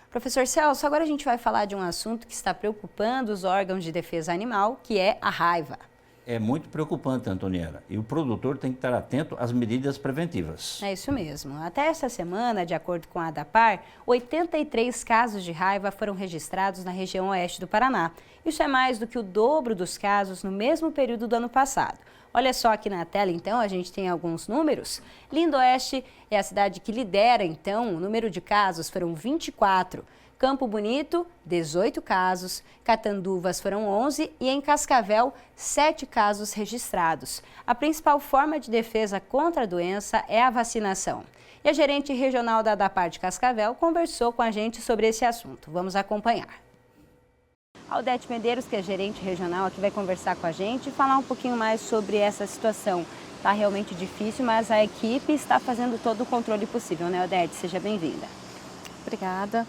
Professor Celso, agora a gente vai falar de um assunto que está preocupando os órgãos de defesa animal, que é a raiva. É muito preocupante, Antoniela, e o produtor tem que estar atento às medidas preventivas. É isso mesmo. Até esta semana, de acordo com a ADAPAR, 83 casos de raiva foram registrados na região oeste do Paraná. Isso é mais do que o dobro dos casos no mesmo período do ano passado. Olha só aqui na tela, então, a gente tem alguns números. Lindoeste é a cidade que lidera, então, o número de casos foram 24. Campo Bonito, 18 casos, Catanduvas foram 11 e em Cascavel, 7 casos registrados. A principal forma de defesa contra a doença é a vacinação. E a gerente regional da ADAPAR de Cascavel conversou com a gente sobre esse assunto. Vamos acompanhar. Aldete Medeiros, que é gerente regional, aqui vai conversar com a gente e falar um pouquinho mais sobre essa situação. Está realmente difícil, mas a equipe está fazendo todo o controle possível, né, Aldete? Seja bem-vinda. Obrigada.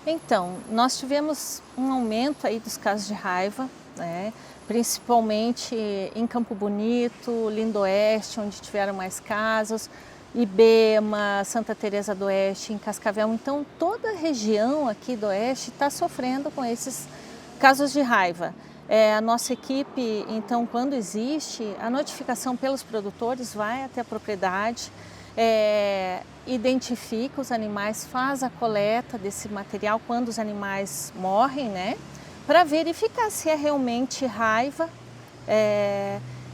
Então, nós tivemos um aumento aí dos casos de raiva, né? Principalmente em Campo Bonito, Lindoeste, onde tiveram mais casos, Ibema, Santa Teresa do Oeste, em Cascavel. Então, toda a região aqui do Oeste está sofrendo com esses casos de raiva. A nossa equipe, então, quando existe, a notificação pelos produtores vai até a propriedade, identifica os animais, faz a coleta desse material quando os animais morrem, né? Para verificar se é realmente raiva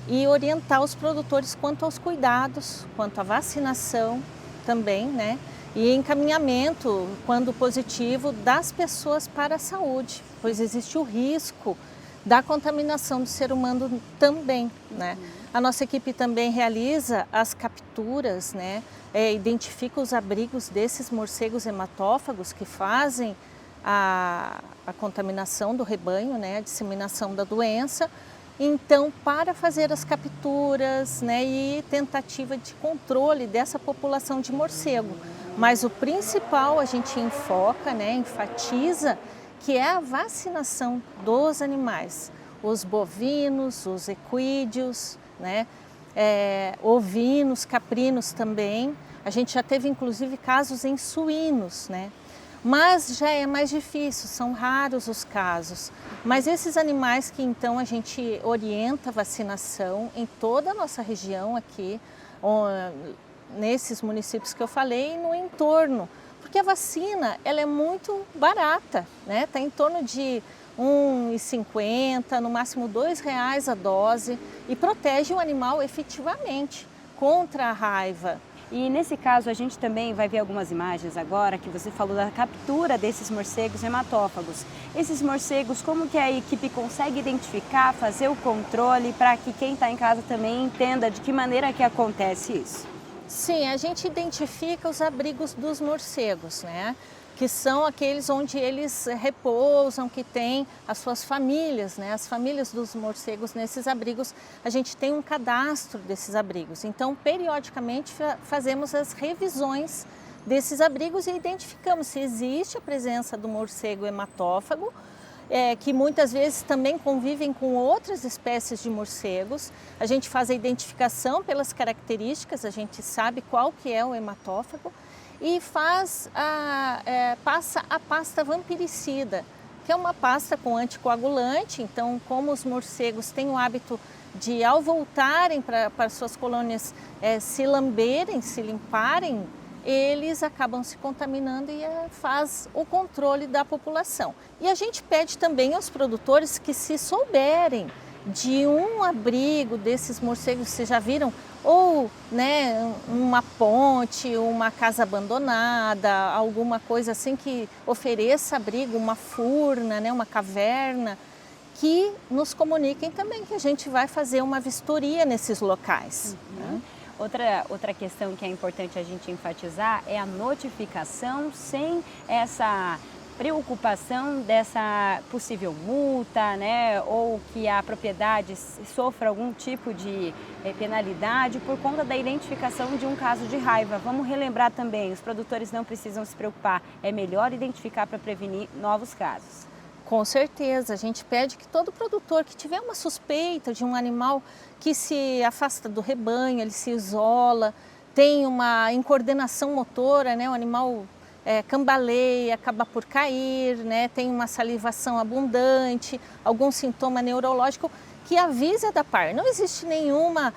e orientar os produtores quanto aos cuidados, quanto à vacinação também, né? E encaminhamento, quando positivo, das pessoas para a saúde, pois existe o risco da contaminação do ser humano também, né? A nossa equipe também realiza as capturas, né? Identifica os abrigos desses morcegos hematófagos que fazem a contaminação do rebanho, né? A disseminação da doença. Então, para fazer as capturas, né? E tentativa de controle dessa população de morcego. Mas o principal a gente enfoca, né? Enfatiza que é a vacinação dos animais, os bovinos, os equídeos, né? Ovinos, caprinos também. A gente já teve inclusive casos em suínos, né? Mas já é mais difícil, são raros os casos. Mas esses animais que então a gente orienta a vacinação em toda a nossa região aqui, nesses municípios que eu falei e no entorno. Porque a vacina, ela é muito barata, né? Está em torno de R$ 1,50, no máximo R$ 2,00 a dose e protege o animal efetivamente contra a raiva. E nesse caso a gente também vai ver algumas imagens agora que você falou da captura desses morcegos hematófagos. Esses morcegos, como que a equipe consegue identificar, fazer o controle para que quem está em casa também entenda de que maneira que acontece isso? Sim, a gente identifica os abrigos dos morcegos, né? Que são aqueles onde eles repousam, que têm as suas famílias, né? As famílias dos morcegos nesses abrigos, a gente tem um cadastro desses abrigos. Então, periodicamente fazemos as revisões desses abrigos e identificamos se existe a presença do morcego hematófago, que muitas vezes também convivem com outras espécies de morcegos. A gente faz a identificação pelas características, a gente sabe qual que é o hematófago e passa a pasta vampiricida, que é uma pasta com anticoagulante. Então, como os morcegos têm o hábito de, ao voltarem para suas colônias, se lamberem, se limparem, eles acabam se contaminando e faz o controle da população. E a gente pede também aos produtores que, se souberem de um abrigo desses morcegos, vocês já viram, ou né, uma ponte, uma casa abandonada, alguma coisa assim que ofereça abrigo, uma furna, né, uma caverna, que nos comuniquem também, que a gente vai fazer uma vistoria nesses locais. Né? Outra questão que é importante a gente enfatizar é a notificação sem essa preocupação dessa possível multa, né, ou que a propriedade sofra algum tipo de penalidade por conta da identificação de um caso de raiva. Vamos relembrar também, os produtores não precisam se preocupar, é melhor identificar para prevenir novos casos. Com certeza, a gente pede que todo produtor que tiver uma suspeita de um animal que se afasta do rebanho, ele se isola, tem uma incoordenação motora, né, o animal cambaleia, acaba por cair, né? Tem uma salivação abundante, algum sintoma neurológico que avisa da ADAPAR. Não existe nenhuma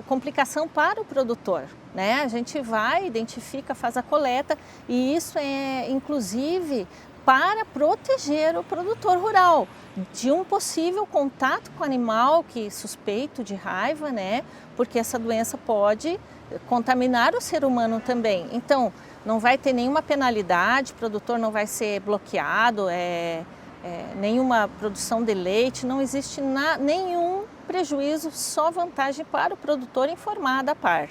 complicação para o produtor, né? A gente vai, identifica, faz a coleta e isso é inclusive para proteger o produtor rural de um possível contato com o animal que suspeito de raiva, né? Porque essa doença pode contaminar o ser humano também. Então, não vai ter nenhuma penalidade, o produtor não vai ser bloqueado, nenhuma produção de leite, não existe nenhum prejuízo, só vantagem para o produtor informar a ADAPAR.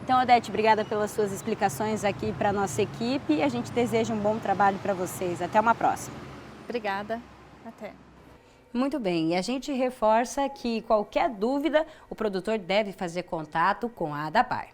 Então, Odete, obrigada pelas suas explicações aqui para a nossa equipe e a gente deseja um bom trabalho para vocês. Até uma próxima. Obrigada. Até. Muito bem, e a gente reforça que qualquer dúvida, o produtor deve fazer contato com a ADAPAR.